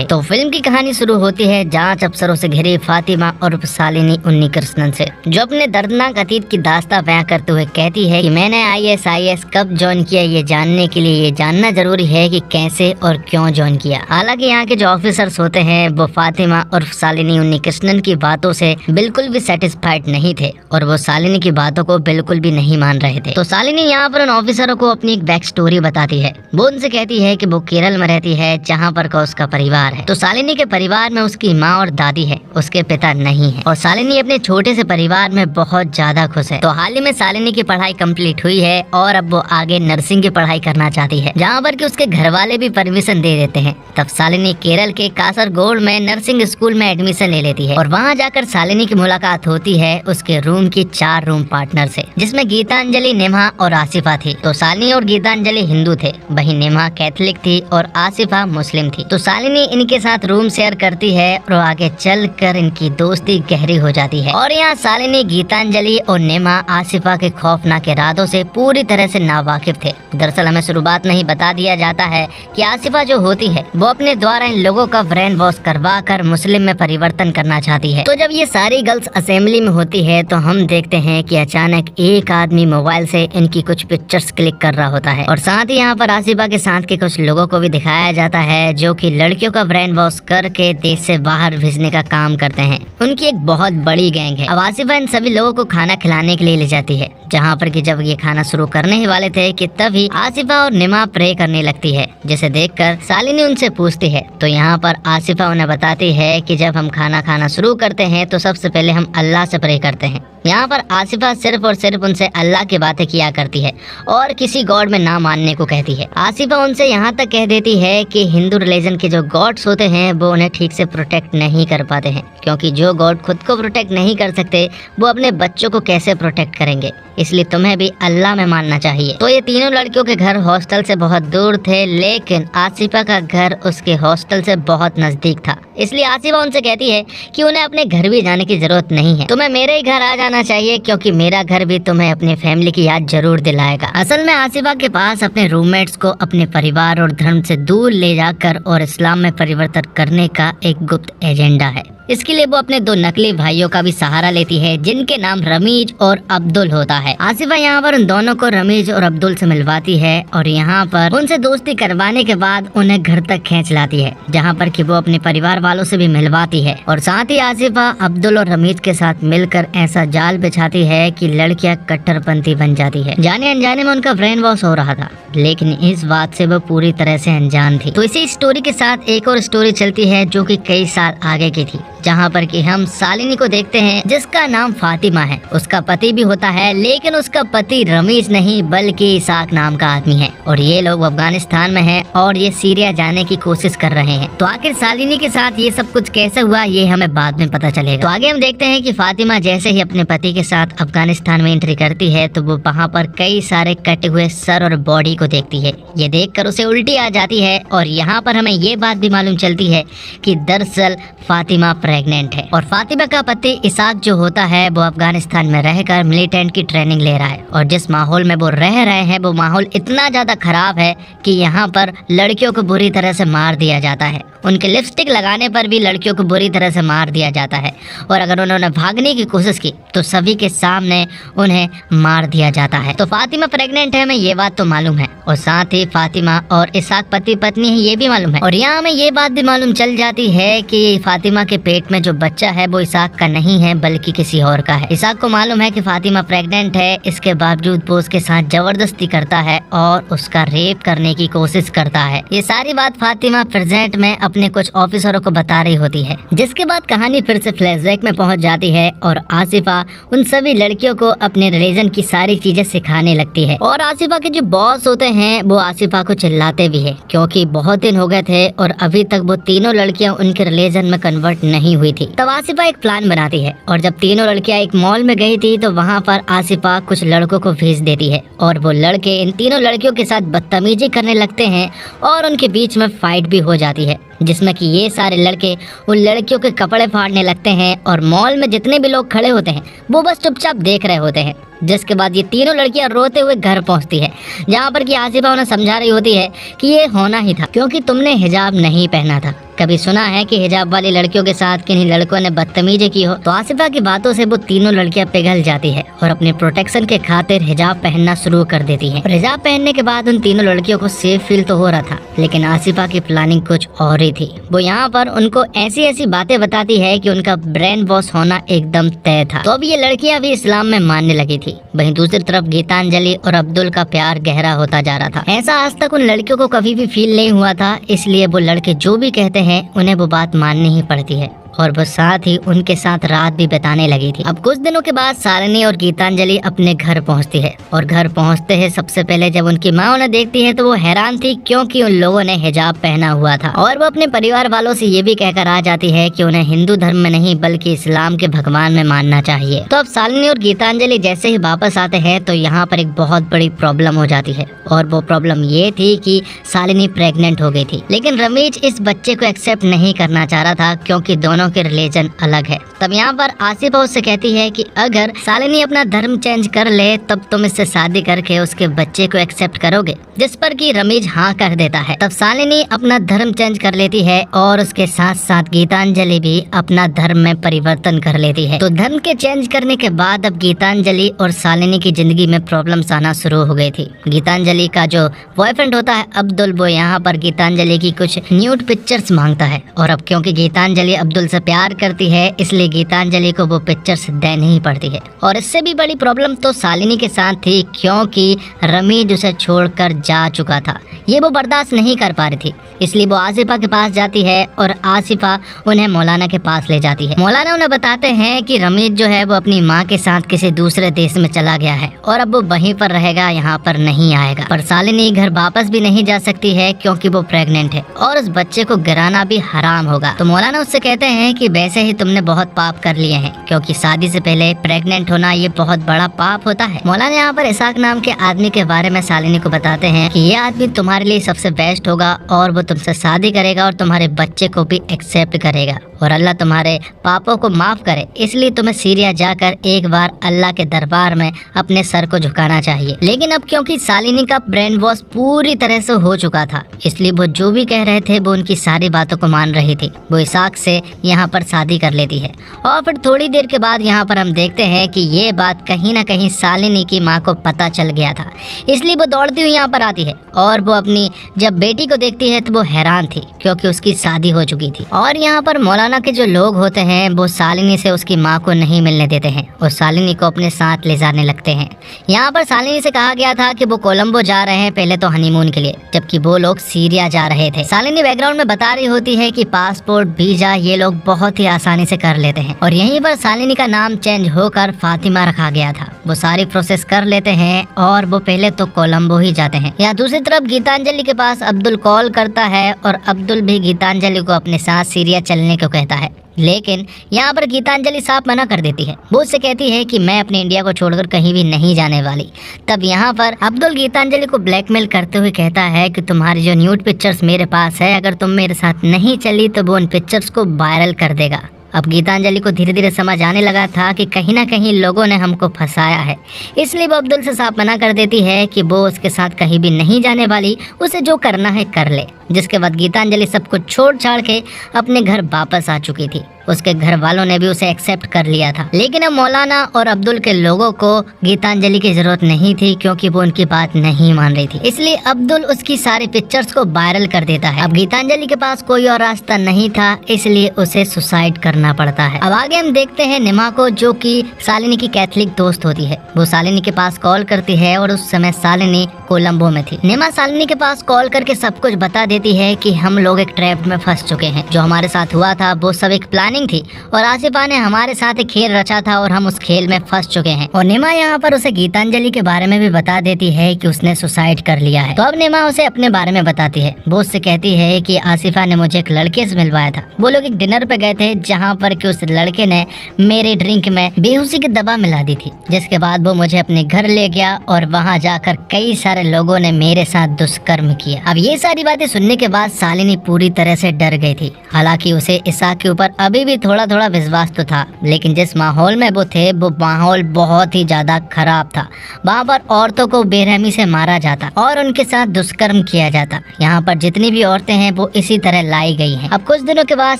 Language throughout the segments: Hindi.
तो फिल्म की कहानी शुरू होती है जांच अफसरों से घिरी फातिमा और सालिनी उन्नीकृष्णन से, जो अपने दर्दनाक अतीत की दास्तां बयां करते हुए कहती है कि मैंने ISIS कब ज्वाइन किया ये जानने के लिए ये जानना जरूरी है कि कैसे और क्यों ज्वाइन किया। हालांकि यहाँ के जो ऑफिसर्स होते हैं वो फातिमा और सालिनी उन्नीकृष्णन की बातों से बिल्कुल भी सेटिस्फाइड नहीं थे और वो सालिनी की बातों को बिल्कुल भी नहीं मान रहे थे। तो सालिनी यहाँ पर उन ऑफिसरों को अपनी एक बैक स्टोरी बताती है। वो उनसे कहती है कि वो केरल में रहती है जहाँ पर का उसका परिवार है। तो सालिनी के परिवार में उसकी माँ और दादी है, उसके पिता नहीं है और सालिनी अपने छोटे से परिवार में बहुत ज्यादा खुश है। तो हाल ही में सालिनी की पढ़ाई कंप्लीट हुई है और अब वो आगे नर्सिंग की पढ़ाई करना चाहती है, जहाँ पर कि उसके घर वाले भी परमिशन दे देते हैं। तब सालिनी केरल के कासरगोड में नर्सिंग स्कूल में एडमिशन ले लेती है और वहाँ जाकर सालिनी की मुलाकात होती है उसके रूम की 4 रूम पार्टनर से, जिसमें गीतांजलि, नेहा और आसिफा थी। तो सालिनी और गीतांजलि हिंदू थे, वहीं नेहा कैथोलिक थी और आसिफा मुस्लिम थी। तो सालिनी इनके साथ रूम शेयर करती है और आगे चलकर इनकी दोस्ती गहरी हो जाती है। और यहाँ सालिनी गीतांजलि और नेहा आसिफा के खौफनाक इरादों से पूरी तरह से नावाकिफ थे। दरअसल हमें शुरुआत में ही बता दिया जाता है कि आसिफा जो होती है वो अपने द्वारा इन लोगों का ब्रेन वॉश करवा कर मुस्लिम में परिवर्तन करना चाहती है। तो जब ये सारी गर्ल्स असेंबली में होती है तो हम देखते हैं कि अचानक एक आदमी मोबाइल से इनकी कुछ पिक्चर्स क्लिक कर रहा होता है और साथ ही यहाँ पर आसिफा के साथ के कुछ लोगों को भी दिखाया जाता है जो कि लड़कियों का ब्रेन वॉश करके देश से बाहर भेजने का काम करते हैं। उनकी एक बहुत बड़ी गैंग है। अब आसिफा इन सभी लोगों को खाना खिलाने के लिए ले जाती है, जहाँ पर कि जब ये खाना शुरू करने ही वाले थे कि तभी आसिफा और नेहा प्रे करने लगती है, जिसे देखकर सालिनी उनसे पूछती है। तो यहाँ पर आसिफा उन्हें बताती है कि जब हम खाना खाना शुरू करते हैं तो सबसे पहले हम अल्लाह से प्रे करते हैं। यहाँ पर आसिफा सिर्फ और सिर्फ उनसे अल्लाह की बातें किया करती है और किसी गॉड में ना मानने को कहती है। आसिफा उनसे यहाँ तक कह देती है कि हिंदू रिलीजन के जो गॉड्स होते हैं वो उन्हें ठीक से प्रोटेक्ट नहीं कर पाते हैं, क्योंकि जो गॉड खुद को प्रोटेक्ट नहीं कर सकते वो अपने बच्चों को कैसे प्रोटेक्ट करेंगे, इसलिए तुम्हें भी अल्लाह में मानना चाहिए। तो ये तीनों लड़कियों के घर हॉस्टल से बहुत दूर थे, लेकिन आसिफा का घर उसके हॉस्टल से बहुत नजदीक था, इसलिए आसिफा उनसे कहती है कि उन्हें अपने घर भी जाने की जरूरत नहीं है, तुम्हें मेरे ही घर आ जाना चाहिए, क्योंकि मेरा घर भी तुम्हें अपनी फैमिली की याद जरूर दिलाएगा। असल में आसिफा के पास अपने रूममेट्स को अपने परिवार और धर्म से दूर ले जाकर और इस्लाम में परिवर्तन करने का एक गुप्त एजेंडा है। इसके लिए वो अपने 2 नकली भाइयों का भी सहारा लेती है, जिनके नाम रमीज और अब्दुल होता है। आसिफा यहाँ पर उन दोनों को रमीज और अब्दुल से मिलवाती है और यहाँ पर उनसे दोस्ती करवाने के बाद उन्हें घर तक खींच लाती है, जहाँ पर कि वो अपने परिवार वालों से भी मिलवाती है। और साथ ही आसिफा अब्दुल और रमीज के साथ मिलकर ऐसा जाल बिछाती है कि लड़कियां कट्टरपंथी बन जाती है। जाने अनजाने में उनका ब्रेन वॉश हो रहा था, लेकिन इस बात से वो पूरी तरह से अनजान थी। तो इसी स्टोरी के साथ एक और स्टोरी चलती है जो कि कई साल आगे की थी, जहाँ पर कि हम सालिनी को देखते हैं जिसका नाम फातिमा है। उसका पति भी होता है, लेकिन उसका पति रमीज नहीं बल्कि इसाक नाम का आदमी है और ये लोग अफगानिस्तान में हैं और ये सीरिया जाने की कोशिश कर रहे हैं। तो आखिर सालिनी के साथ ये सब कुछ कैसे हुआ ये हमें बाद में पता चलेगा। तो आगे हम देखते हैं कि फातिमा जैसे ही अपने पति के साथ अफगानिस्तान में एंट्री करती है तो वो वहाँ पर कई सारे कटे हुए सर और बॉडी को देखती है। ये देखकर उसे उल्टी आ जाती है और यहाँ पर हमें ये बात भी मालूम चलती है कि दरअसल फातिमा प्रेग्नेंट है और फातिमा का पति इसाक जो होता है वो अफगानिस्तान में रहकर मिलिटेंट की ट्रेनिंग ले रहा है और जिस माहौल में वो रह रहे हैं वो माहौल इतना ज्यादा खराब है कि यहाँ पर लड़कियों को बुरी तरह से मार दिया जाता है। उनके लिपस्टिक लगाने पर भी लड़कियों को बुरी तरह से मार दिया जाता है और अगर उन्होंने भागने की कोशिश की तो सभी के सामने उन्हें मार दिया जाता है। तो फातिमा प्रेग्नेंट है, हमें ये बात तो मालूम है और साथ ही फातिमा और इसाक पति पत्नी है ये भी मालूम है। और यहाँ हमें ये बात भी मालूम चल जाती है कि फातिमा के पेट में जो बच्चा है वो इसाक का नहीं है बल्कि किसी और का है। इसाक को मालूम है कि फातिमा प्रेग्नेंट है, इसके बावजूद वो उसके साथ जबरदस्ती करता है और उसका रेप करने की कोशिश करता है। ये सारी बात फातिमा प्रेजेंट में अपने कुछ ऑफिसरों को बता रही होती है, जिसके बाद कहानी फिर से फ्लैशबैक में पहुंच जाती है और आसिफा उन सभी लड़कियों को अपने रिलीजन की सारी चीजें सिखाने लगती है। और आसिफा के जो बॉस होते हैं वो आसिफा को चिल्लाते भी है, क्योंकि बहुत दिन हो गए थे और अभी तक वो तीनों लड़कियां उनके रिलीजन में कन्वर्ट नहीं हुई थी। तब आसिफा एक प्लान बनाती है और जब तीनों लड़कियां एक मॉल में गई थी तो वहाँ पर आसिफा कुछ लड़कों को भेज देती है और वो लड़के इन तीनों लड़कियों के साथ बदतमीजी करने लगते हैं और उनके बीच में फाइट भी हो जाती है। जिसमें कि ये सारे लड़के उन लड़कियों के कपड़े फाड़ने लगते हैं और मॉल में जितने भी लोग खड़े होते हैं वो बस चुपचाप देख रहे होते हैं। जिसके बाद ये तीनों लड़कियां रोते हुए घर पहुंचती है, जहां पर कि आसिफा उन्हें समझा रही होती है कि ये होना ही था क्योंकि तुमने हिजाब नहीं पहना था। कभी सुना है कि हिजाब वाली लड़कियों के साथ किन्हीं लड़कों ने बदतमीजी की हो? तो आसिफा की बातों से वो तीनों लड़कियां पिघल जाती है और अपने प्रोटेक्शन के खातिर हिजाब पहनना शुरू कर देती है। और हिजाब पहनने के बाद उन तीनों लड़कियों को सेफ फील तो हो रहा था, लेकिन आसिफा की प्लानिंग कुछ और ही थी। वो यहाँ पर उनको ऐसी ऐसी बातें बताती है कि उनका ब्रेन वॉश होना एकदम तय था। तो अब ये लड़कियां भी इस्लाम में मानने लगी थी। वहीं दूसरी तरफ गीतांजलि और अब्दुल का प्यार गहरा होता जा रहा था। ऐसा आज तक उन लड़कियों को कभी भी फील नहीं हुआ था, इसलिए वो लड़के जो भी कहते हैं उन्हें वो बात माननी ही पड़ती है और वो साथ ही उनके साथ रात भी बिताने लगी थी। अब कुछ दिनों के बाद शालिनी और गीतांजलि अपने घर पहुंचती है और घर पहुंचते हैं सबसे पहले जब उनकी माँ उन्हें देखती है तो वो हैरान थी क्योंकि उन लोगों ने हिजाब पहना हुआ था। और वो अपने परिवार वालों से ये भी कहकर आ जाती है कि उन्हें हिंदू धर्म में नहीं बल्कि इस्लाम के भगवान में मानना चाहिए। तो अब शालिनी और गीतांजलि जैसे ही वापस आते हैं तो यहाँ पर एक बहुत बड़ी प्रॉब्लम हो जाती है और वो प्रॉब्लम ये थी कि शालिनी प्रेग्नेंट हो गई थी। लेकिन रमेश इस बच्चे को एक्सेप्ट नहीं करना चाह रहा था क्योंकि दोनों के रिलीजन अलग है। तब यहाँ पर आसिफा उससे कहती है कि अगर शालिनी अपना धर्म चेंज कर ले तब तुम इससे शादी करके उसके बच्चे को एक्सेप्ट करोगे, जिस पर कि रमेश हाँ कर देता है। तब शालिनी अपना धर्म चेंज कर लेती है और उसके साथ साथ गीतांजलि भी अपना धर्म में परिवर्तन कर लेती है। तो धर्म के चेंज करने के बाद अब गीतांजलि और शालिनी की जिंदगी में प्रॉब्लम्स आना शुरू हो गई थी। गीतांजलि का जो बॉयफ्रेंड होता है अब्दुल, वो यहाँ पर गीतांजलि की कुछ न्यूड पिक्चर्स मांगता है और अब क्योंकि गीतांजलि अब्दुल से प्यार करती है इसलिए गीतांजलि को वो पिक्चर्स देनी ही पड़ती है। और इससे भी बड़ी प्रॉब्लम तो शालिनी के साथ थी क्योंकि रमीज उसे छोड़कर जा चुका था। ये वो बर्दाश्त नहीं कर पा रही थी, इसलिए वो आसिफा के पास जाती है और आसिफा उन्हें मौलाना के पास ले जाती है। मौलाना उन्हें बताते हैं कि रमीज जो है वो अपनी माँ के साथ किसी दूसरे देश में चला गया है और अब वो वहीं पर रहेगा, यहाँ पर नहीं आएगा। पर शालिनी घर वापस भी नहीं जा सकती है क्योंकि वो प्रेग्नेंट है और उस बच्चे को गिराना भी हराम होगा। तो मौलाना उससे कहते हैं कि वैसे ही तुमने बहुत पाप कर लिए हैं क्योंकि शादी से पहले प्रेग्नेंट होना ये बहुत बड़ा पाप होता है। मौलाना यहाँ पर इसाक नाम के आदमी के बारे में शालिनी को बताते हैं कि ये आदमी तुम्हारे लिए सबसे बेस्ट होगा और वो तुमसे शादी करेगा और तुम्हारे बच्चे को भी एक्सेप्ट करेगा और अल्लाह तुम्हारे पापों को माफ करे। इसलिए तुम्हें सीरिया जाकर एक बार अल्लाह के दरबार में अपने सर को झुकाना चाहिए। लेकिन अब क्योंकि शालिनी का ब्रेन वॉश पूरी तरह से हो चुका था इसलिए वो जो भी कह रहे थे वो उनकी सारी बातों को मान रही थी। वो इसाक से यहाँ पर शादी कर लेती है और फिर थोड़ी देर के बाद यहाँ पर हम देखते हैं कि ये बात कहीं ना कहीं शालिनी की माँ को पता चल गया था, इसलिए वो दौड़ती हुई यहाँ पर आती है और वो अपनी जब बेटी को देखती है तो वो हैरान थी क्योंकि उसकी शादी हो चुकी थी। और यहाँ पर मौलाना के जो लोग होते हैं वो शालिनी से उसकी माँ को नहीं मिलने देते हैं और शालिनी को अपने साथ ले जाने लगते हैं। यहाँ पर शालिनी से कहा गया था कि वो कोलंबो जा रहे हैं पहले तो हनीमून के लिए, जबकि वो लोग सीरिया जा रहे थे। शालिनी बैकग्राउंड में बता रही होती है कि पासपोर्ट वीजा ये लोग बहुत ही आसानी से कर लेते हैं और यहीं पर शालिनी का नाम चेंज होकर फातिमा रखा गया था। वो सारी प्रोसेस कर लेते हैं और वो पहले तो कोलंबो ही जाते हैं। यहाँ दूसरी तरफ गीतांजलि के पास अब्दुल कॉल करता है और अब्दुल भी गीतांजलि को अपने साथ सीरिया चलने को कहता है, लेकिन यहाँ पर गीतांजलि साफ मना कर देती है। वो उससे कहती है कि मैं अपने इंडिया को छोड़कर कहीं भी नहीं जाने वाली। तब यहाँ पर अब्दुल गीतांजलि को ब्लैकमेल करते हुए कहता है कि तुम्हारी जो न्यूड पिक्चर्स मेरे पास है, अगर तुम मेरे साथ नहीं चली तो वो उन पिक्चर्स को वायरल कर देगा। अब गीतांजलि को धीरे धीरे समझ आने लगा था कि कहीं ना कहीं लोगों ने हमको फंसाया है, इसलिए वो अब्दुल से साफ मना कर देती है कि वो उसके साथ कहीं भी नहीं जाने वाली, उसे जो करना है कर ले। जिसके बाद गीतांजलि सब कुछ छोड़ छाड़ के अपने घर वापस आ चुकी थी। उसके घर वालों ने भी उसे एक्सेप्ट कर लिया था, लेकिन अब मौलाना और अब्दुल के लोगों को गीतांजलि की जरूरत नहीं थी क्योंकि वो उनकी बात नहीं मान रही थी। इसलिए अब्दुल उसकी सारी पिक्चर्स को वायरल कर देता है। अब गीतांजलि के पास कोई और रास्ता नहीं था, इसलिए उसे सुसाइड करना पड़ता है। अब आगे हम देखते हैं निमा को, जो कि शालिनी की कैथलिक दोस्त होती है। वो शालिनी के पास कॉल करती है और उस समय शालिनी कोलंबो में थी। निमा शालिनी के पास कॉल करके सब कुछ बता देती है कि हम लोग एक ट्रैप में फंस चुके हैं। जो हमारे साथ हुआ था वो सब एक प्लान प्लानिंग थी और आसिफा ने हमारे साथ एक खेल रचा था और हम उस खेल में फंस चुके हैं। और निमा यहाँ पर उसे गीतांजलि के बारे में भी बता देती है कि उसने सुसाइड कर लिया है। तो अब निमा उसे अपने बारे में बताती है। वो उससे कहती है कि आसिफा ने मुझे एक लड़के से मिलवाया था। वो लोग एक डिनर पे गए थे जहाँ पर कि उस लड़के ने मेरे ड्रिंक में बेहोशी की दवा मिला दी थी, जिसके बाद वो मुझे अपने घर ले गया और वहाँ जाकर कई सारे लोगों ने मेरे साथ दुष्कर्म किया। अब ये सारी बातें सुनने के बाद शालिनी पूरी तरह से डर गई थी। हालांकि उसे इसाक के ऊपर अभी भी थोड़ा थोड़ा विश्वास तो था, लेकिन जिस माहौल में वो थे वो माहौल बहुत ही ज्यादा खराब था। वहाँ पर औरतों को बेरहमी से मारा जाता और उनके साथ दुष्कर्म किया जाता। यहाँ पर जितनी भी औरतें हैं वो इसी तरह लाई गई हैं। अब कुछ दिनों के बाद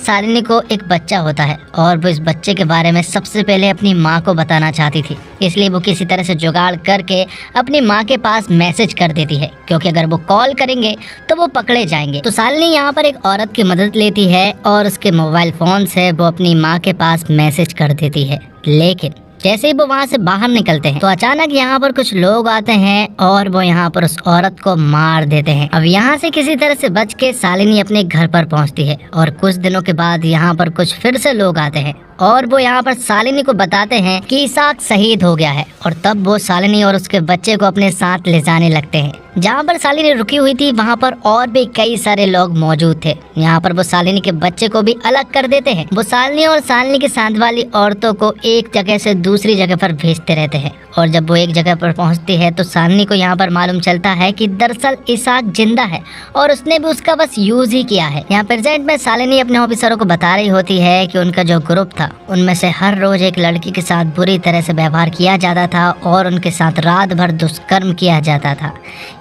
शालिनी को एक बच्चा होता है और वो इस बच्चे के बारे में सबसे पहले अपनी माँ को बताना चाहती थी, इसलिए वो किसी तरह से जुगाड़ करके अपनी माँ के पास मैसेज कर देती है, क्योंकि अगर वो कॉल करेंगे तो वो पकड़े जाएंगे। तो शालिनी यहाँ पर एक औरत की मदद लेती है और उसके मोबाइल फोन से वो अपनी माँ के पास मैसेज कर देती है। लेकिन जैसे ही वो वहाँ से बाहर निकलते हैं तो अचानक यहाँ पर कुछ लोग आते हैं और वो यहाँ पर उस औरत को मार देते हैं। अब यहाँ से किसी तरह से बच के शालिनी अपने घर पर पहुँचती है और कुछ दिनों के बाद यहाँ पर कुछ फिर से लोग आते हैं और वो यहाँ पर शालिनी को बताते हैं कि इसाक शहीद हो गया है। और तब वो शालिनी और उसके बच्चे को अपने साथ ले जाने लगते हैं। जहाँ पर शालिनी रुकी हुई थी वहाँ पर और भी कई सारे लोग मौजूद थे। यहाँ पर वो शालिनी के बच्चे को भी अलग कर देते हैं। वो शालिनी और शालिनी के साथ वाली औरतों को एक जगह से दूसरी जगह पर भेजते रहते हैं। और जब वो एक जगह पर पहुँचती है तो शालिनी को यहाँ पर मालूम चलता है कि दरअसल इसाक जिंदा है और उसने भी उसका बस यूज ही किया है। यहाँ प्रेजेंट में शालिनी अपने ऑफिसरों को बता रही होती है कि उनका जो ग्रुप था उनमें से हर रोज एक लड़की के साथ बुरी तरह से व्यवहार किया जाता था और उनके साथ रात भर दुष्कर्म किया जाता था।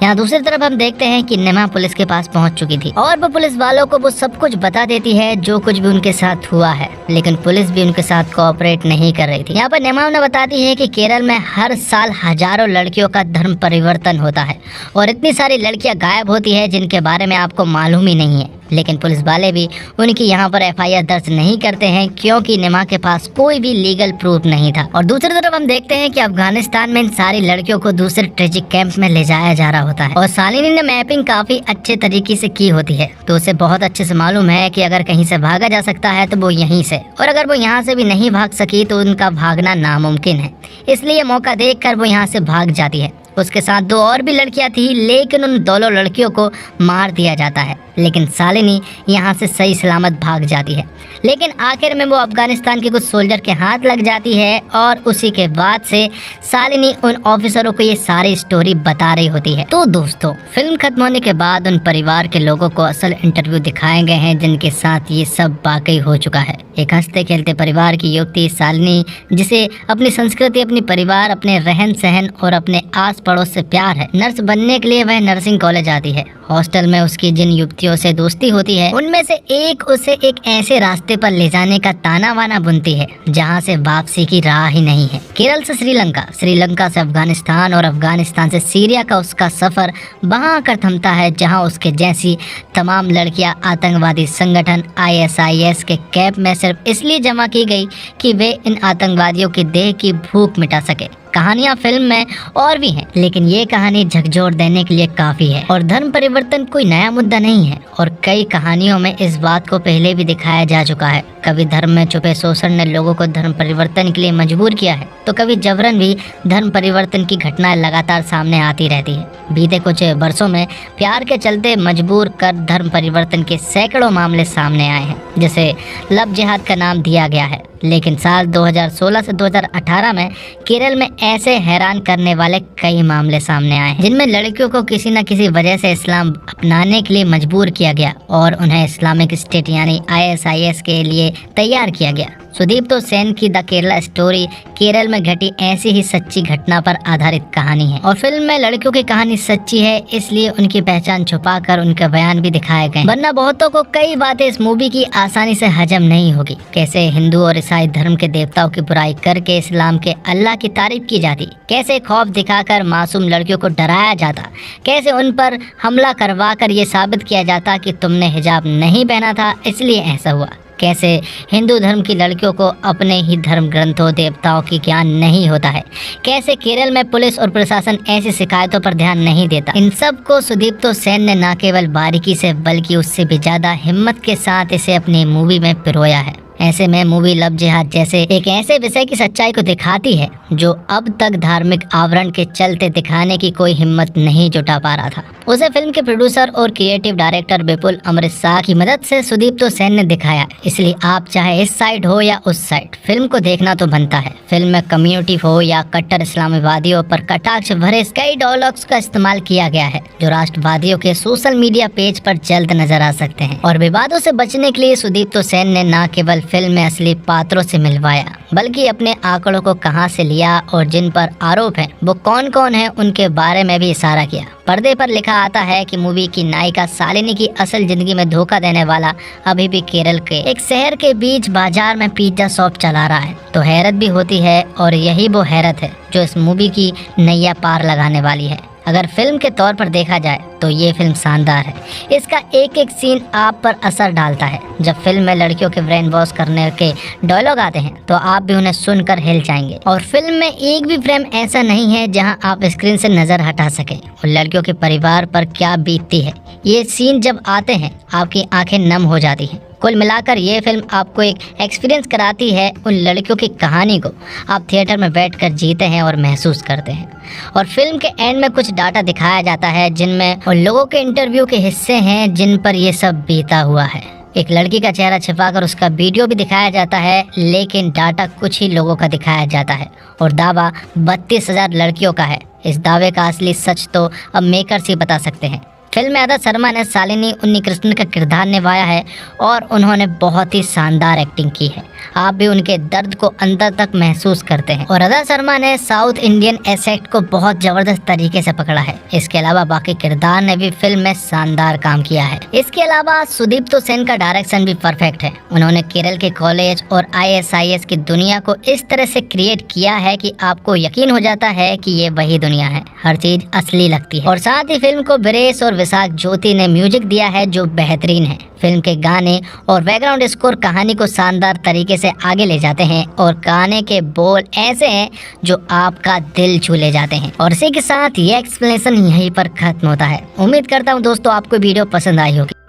यहाँ दूसरी तरफ हम देखते हैं कि निमा पुलिस के पास पहुंच चुकी थी और वो पुलिस वालों को वो सब कुछ बता देती है जो कुछ भी उनके साथ हुआ है, लेकिन पुलिस भी उनके साथ कोऑपरेट नहीं कर रही थी। यहाँ पर निमा उन्हें बताती है कि केरल में हर साल हजारों लड़कियों का धर्म परिवर्तन होता है और इतनी सारी लड़कियां गायब होती है जिनके बारे में आपको मालूम ही नहीं है, लेकिन पुलिस वाले भी उनकी यहाँ पर एफआईआर दर्ज नहीं करते हैं क्योंकि निमा के पास कोई भी लीगल प्रूफ नहीं था। और दूसरी तरफ हम देखते हैं कि अफगानिस्तान में इन सारी लड़कियों को दूसरे ट्रेजिक कैंप में ले जाया जा रहा होता है और शालिनी ने मैपिंग काफी अच्छे तरीके से की होती है, तो उसे बहुत अच्छे से मालूम है कि अगर कहीं से भागा जा सकता है तो वो यहीं से, और अगर वो यहाँ से भी नहीं भाग सकी तो उनका भागना नामुमकिन है। इसलिए मौका देखकर वो यहाँ से भाग जाती है। उसके साथ दो और भी लड़कियां थी, लेकिन उन दोनों लड़कियों को मार दिया जाता है, लेकिन शालिनी यहाँ से सही सलामत भाग जाती है। लेकिन आखिर में वो अफगानिस्तान के कुछ सोल्जर के हाथ लग जाती है और उसी के बाद से शालिनी उन ऑफिसरों को ये सारी स्टोरी बता रही होती है। तो दोस्तों, फिल्म खत्म होने के बाद उन परिवार के लोगों को असल इंटरव्यू दिखाए गए हैं जिनके साथ ये सब वाकई हो चुका है। एक हंसते खेलते परिवार की युवती शालिनी, जिसे अपनी संस्कृति, अपनी परिवार, अपने रहन सहन और अपने आस पड़ोस से प्यार है। नर्स बनने के लिए वह नर्सिंग कॉलेज आती है। हॉस्टल में उसकी जिन युवतियों से दोस्ती होती है उनमें से एक उसे एक ऐसे रास्ते पर ले जाने का ताना वाना बुनती है जहां से वापसी की राह ही नहीं है। केरल से श्रीलंका, श्रीलंका से अफगानिस्तान और अफगानिस्तान से सीरिया का उसका सफर वहां आकर थमता है जहां उसके जैसी तमाम लड़कियां आतंकवादी संगठन ISIS के कैंप में सिर्फ इसलिए जमा की गई कि वे इन आतंकवादियों की देह की भूख मिटा सके। कहानियां फिल्म में और भी हैं, लेकिन ये कहानी झकझोर देने के लिए काफी है। और धर्म परिवर्तन कोई नया मुद्दा नहीं है और कई कहानियों में इस बात को पहले भी दिखाया जा चुका है। कभी धर्म में छुपे शोषण ने लोगों को धर्म परिवर्तन के लिए मजबूर किया है, तो कभी जबरन भी धर्म परिवर्तन की घटनाएं लगातार सामने आती रहती है। बीते कुछ वर्षों में प्यार के चलते मजबूर कर धर्म परिवर्तन के सैकड़ों मामले सामने आए हैं, जिसे लव जिहाद का नाम दिया गया है। लेकिन साल 2016 से 2018 में केरल में ऐसे हैरान करने वाले कई मामले सामने आए हैं जिनमें लड़कियों को किसी न किसी वजह से इस्लाम अपनाने के लिए मजबूर किया गया और उन्हें इस्लामिक स्टेट यानी ISIS के लिए तैयार किया गया। सुदीप्तो सेन की द केरला स्टोरी केरल में घटी ऐसी ही सच्ची घटना पर आधारित कहानी है और फिल्म में लड़कियों की कहानी सच्ची है, इसलिए उनकी पहचान छुपाकर उनके बयान भी दिखाए गए। वरना बहुतों को कई बातें इस मूवी की आसानी से हजम नहीं होगी। कैसे हिंदू और ईसाई धर्म के देवताओं की बुराई करके इस्लाम के अल्लाह की तारीफ की जाती, कैसे खौफ दिखाकर मासूम लड़कियों को डराया जाता, कैसे उन पर हमला करवा कर ये साबित किया जाता कि तुमने हिजाब नहीं पहना था इसलिए ऐसा हुआ, कैसे हिंदू धर्म की लड़कियों को अपने ही धर्म ग्रंथों देवताओं की ज्ञान नहीं होता है, कैसे केरल में पुलिस और प्रशासन ऐसी शिकायतों पर ध्यान नहीं देता। इन सब को सुदीप्तो सेन ने न केवल बारीकी से बल्कि उससे भी ज्यादा हिम्मत के साथ इसे अपनी मूवी में पिरोया है। ऐसे में मूवी लव जिहाद जैसे एक ऐसे विषय की सच्चाई को दिखाती है जो अब तक धार्मिक आवरण के चलते दिखाने की कोई हिम्मत नहीं जुटा पा रहा था। उसे फिल्म के प्रोड्यूसर और क्रिएटिव डायरेक्टर विपुल अमृत शाह की मदद से सुदीप्तो सेन ने दिखाया। इसलिए आप चाहे इस साइड हो या उस साइड, फिल्म को देखना तो बनता है। फिल्म में कम्युनिटी हो या कट्टर इस्लामीवादियों पर कटाक्ष भरे कई डायलॉग्स का इस्तेमाल किया गया है जो राष्ट्रवादियों के सोशल मीडिया पेज पर जल्द नजर आ सकते हैं। और विवादों से बचने के लिए सुदीप्तो सेन ने न केवल फिल्म में असली पात्रों से मिलवाया बल्कि अपने आंकड़ों को कहां से लिया और जिन पर आरोप है वो कौन कौन है उनके बारे में भी इशारा किया। पर्दे पर लिखा आता है कि मूवी की नायिका शालिनी की असल जिंदगी में धोखा देने वाला अभी भी केरल के एक शहर के बीच बाजार में पिज्जा शॉप चला रहा है। तो हैरत भी होती है और यही वो हैरत है जो इस मूवी की नैया पार लगाने वाली है। अगर फिल्म के तौर पर देखा जाए तो ये फिल्म शानदार है। इसका एक एक सीन आप पर असर डालता है। जब फिल्म में लड़कियों के ब्रेन वॉश करने के डायलॉग आते हैं तो आप भी उन्हें सुनकर हिल जाएंगे। और फिल्म में एक भी फ्रेम ऐसा नहीं है जहां आप स्क्रीन से नजर हटा सकें। और लड़कियों के परिवार पर क्या बीतती है, ये सीन जब आते हैं आपकी आंखें नम हो जाती हैं। कुल मिलाकर ये फिल्म आपको एक एक्सपीरियंस कराती है। उन लड़कियों की कहानी को आप थिएटर में बैठकर जीते हैं और महसूस करते हैं। और फिल्म के एंड में कुछ डाटा दिखाया जाता है जिनमें उन लोगों के इंटरव्यू के हिस्से हैं जिन पर ये सब बीता हुआ है। एक लड़की का चेहरा छिपाकर उसका वीडियो भी दिखाया जाता है, लेकिन डाटा कुछ ही लोगों का दिखाया जाता है और दावा 32,000 लड़कियों का है। इस दावे का असली सच तो अब मेकर्स ही बता सकते हैं। फिल्म में आदा शर्मा ने शालिनी उन्नीकृष्णन का किरदार निभाया है और उन्होंने बहुत ही शानदार एक्टिंग की है। आप भी उनके दर्द को अंदर तक महसूस करते हैं। और आदा शर्मा ने साउथ इंडियन एसेक्ट को बहुत जबरदस्त तरीके से पकड़ा है। इसके अलावा बाकी किरदार ने भी फिल्म में शानदार काम किया है। इसके अलावा सुदीप्तो सेन का डायरेक्शन भी परफेक्ट है। उन्होंने केरल के कॉलेज और ISIS की दुनिया को इस तरह से क्रिएट किया है कि आपको यकीन हो जाता है कि ये वही दुनिया है। हर चीज असली लगती है। और साथ ही फिल्म को वीरेश और विशाख ज्योति ने म्यूजिक दिया है जो बेहतरीन है। फिल्म के गाने और बैकग्राउंड स्कोर कहानी को शानदार तरीके से आगे ले जाते हैं और गाने के बोल ऐसे हैं जो आपका दिल छू ले जाते हैं। और इसी के साथ ये एक्सप्लेनेशन यहीं पर खत्म होता है। उम्मीद करता हूँ दोस्तों आपको वीडियो पसंद आई होगी।